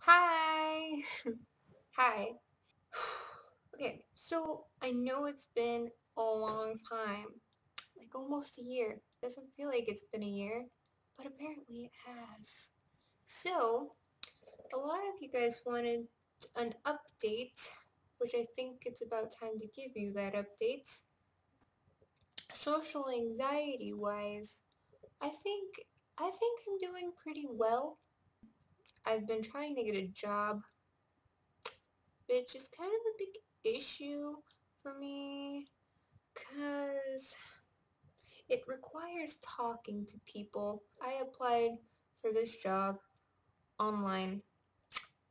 Hi! Hi. Okay, so I know it's been a long time, like almost a year. Doesn't feel like it's been a year, but apparently it has. So, a lot of you guys wanted an update, which I think it's about time to give you that update. Social anxiety wise, I think I think I'm doing pretty well. I've been trying to get a job, which is kind of a big issue for me because it requires talking to people. I applied for this job online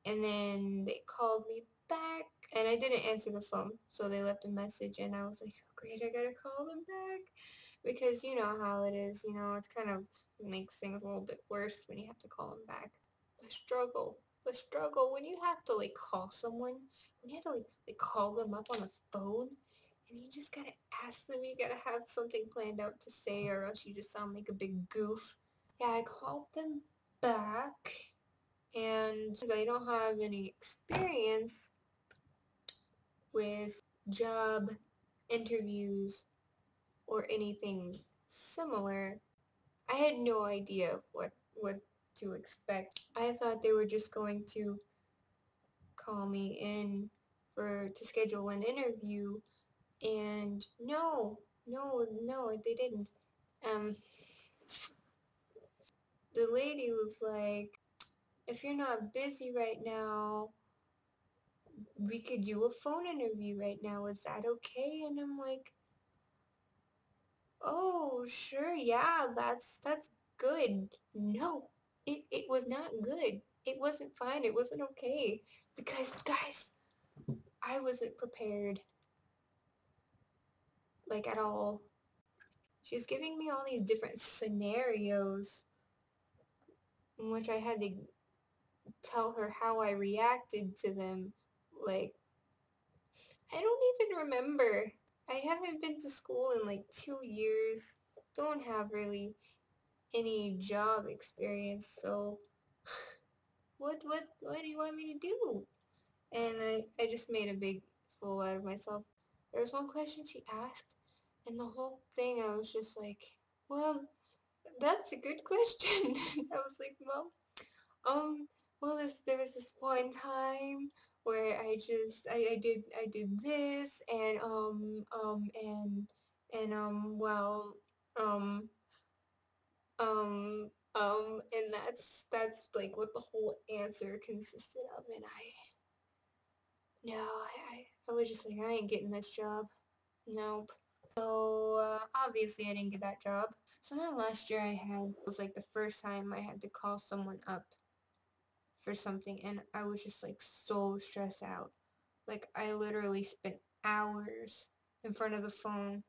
and then they called me back and I didn't answer the phone. So they left a message and I was like, oh, great, I gotta call them back because you know how it is, it's kind of makes things a little bit worse when you have to call them back. The struggle. The struggle when you have to like call someone, when you have to like call them up on the phone and you just gotta ask them, you gotta have something planned out to say or else you just sound like a big goof. Yeah, I called them back and I don't have any experience with job interviews or anything similar. I had no idea what to expect. I thought they were just going to call me in for to schedule an interview and no, they didn't. Um, the lady was like, if you're not busy right now, we could do a phone interview right now. Is that okay? And I'm like, oh, sure, yeah, that's good. No, it was not good. It wasn't fine. It wasn't okay. Because, guys, I wasn't prepared, like, at all. She was giving me all these different scenarios in which I had to tell her how I reacted to them. Like, I don't even remember. I haven't been to school in like 2 years. Don't have really any job experience, so what do you want me to do? And I just made a big fool out of myself. There was one question she asked, and the whole thing I was just like, well, that's a good question. I was like, um, well, there was this one time where I did this and um and that's like what the whole answer consisted of, and I was just like, I ain't getting this job. Nope. So obviously I didn't get that job. So then last year it was like the first time I had to call someone up for something and I was just like so stressed out. Like I literally spent hours in front of the phone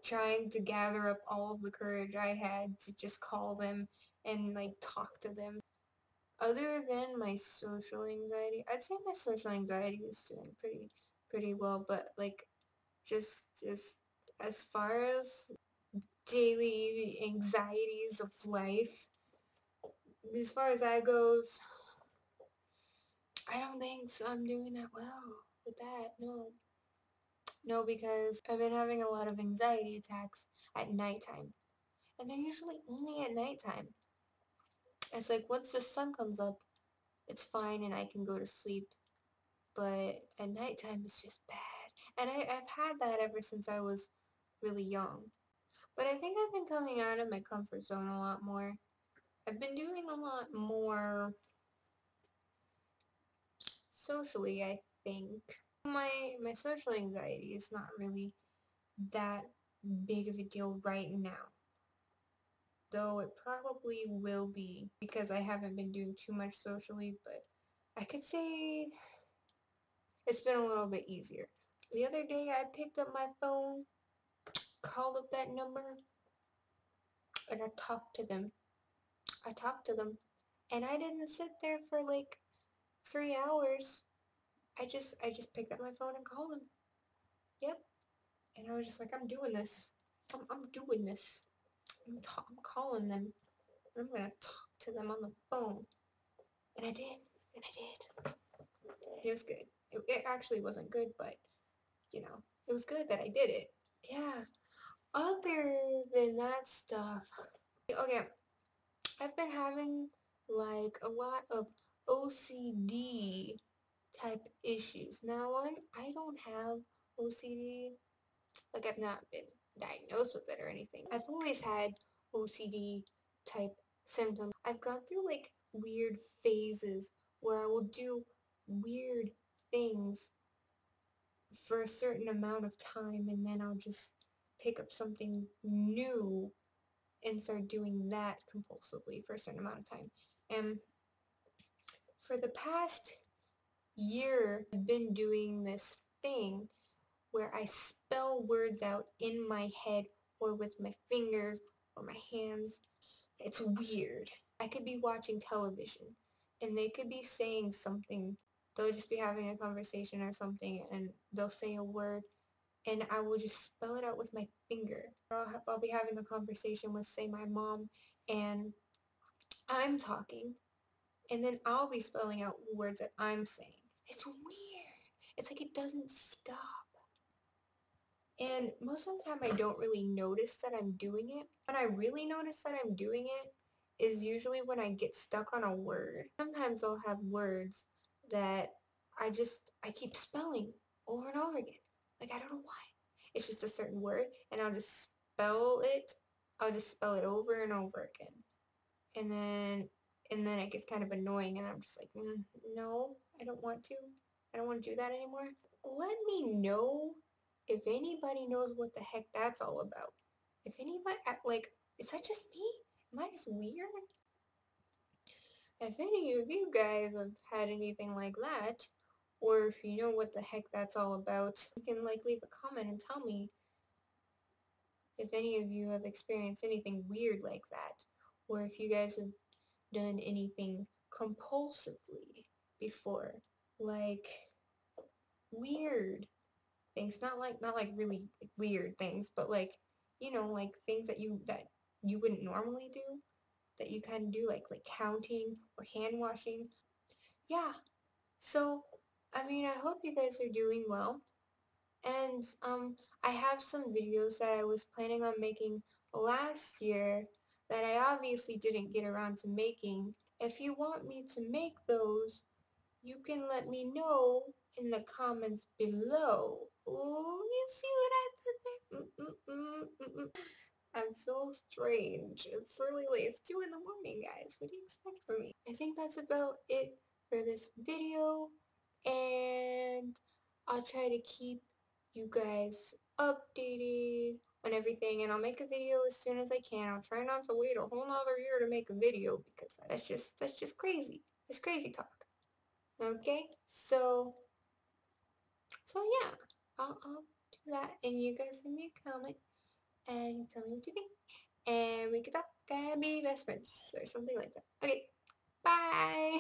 trying to gather up all of the courage I had to just call them and like talk to them. Other than my social anxiety, I'd say my social anxiety is doing pretty well, but like just as far as daily anxieties of life, as far as that goes, I don't think so I'm doing that well with that. No. No, because I've been having a lot of anxiety attacks at nighttime. And they're usually only at nighttime. It's like once the sun comes up, it's fine and I can go to sleep. But at nighttime, it's just bad. And I've had that ever since I was really young. But I think I've been coming out of my comfort zone a lot more. I've been doing a lot more socially, I think. My social anxiety is not really that big of a deal right now. Though it probably will be because I haven't been doing too much socially, but I could say it's been a little bit easier. The other day I picked up my phone, called up that number, and I talked to them. I talked to them. And I didn't sit there for like 3 hours. I just picked up my phone and called them. Yep. And I was just like, I'm doing this. I'm doing this. I'm calling them. I'm gonna talk to them on the phone. And I did. And I did. It was good. It actually wasn't good, but, you know, it was good that I did it. Yeah. Other than that stuff, okay, I've been having like a lot of OCD type issues. Now, I don't have OCD, like I've not been diagnosed with it or anything. I've always had OCD type symptoms. I've gone through like weird phases where I will do weird things for a certain amount of time and then I'll just pick up something new and start doing that compulsively for a certain amount of time. And for the past year, I've been doing this thing where I spell words out in my head or with my fingers or my hands. It's weird. I could be watching television and they could be saying something. They'll just be having a conversation or something and they'll say a word and I will just spell it out with my finger. I'll be having a conversation with, say, my mom, and I'm talking, and then I'll be spelling out words that I'm saying. It's weird. It's like it doesn't stop. And most of the time I don't really notice that I'm doing it. When I really notice that I'm doing it is usually when I get stuck on a word. Sometimes I'll have words that I keep spelling over and over again. Like I don't know why. It's just a certain word and I'll just spell it. I'll just spell it over and over again. And then it gets kind of annoying and I'm just like, no, I don't want to. I don't want to do that anymore. Let me know if anybody knows what the heck that's all about. If anybody, like, is that just me? Am I just weird? If any of you guys have had anything like that, or if you know what the heck that's all about, you can, like, leave a comment and tell me if any of you have experienced anything weird like that, or if you guys have done anything compulsively before, like weird things, not like really weird things, but like, like things that you wouldn't normally do, that you kind of do, like counting or hand washing. Yeah. So, I mean, I hope you guys are doing well. And I have some videos that I was planning on making last year that I obviously didn't get around to making. If you want me to make those, you can let me know in the comments below. Ooh, you see what I did there? I'm so strange. It's really late. It's 2 in the morning, guys. What do you expect from me? I think that's about it for this video. And I'll try to keep you guys updated on everything. And I'll make a video as soon as I can. I'll try not to wait a whole nother year to make a video because that's just crazy. It's crazy talk. Okay? So yeah. I'll do that. And you guys leave me a comment and tell me what you think. And we could talk and be best friends or something like that. Okay, bye!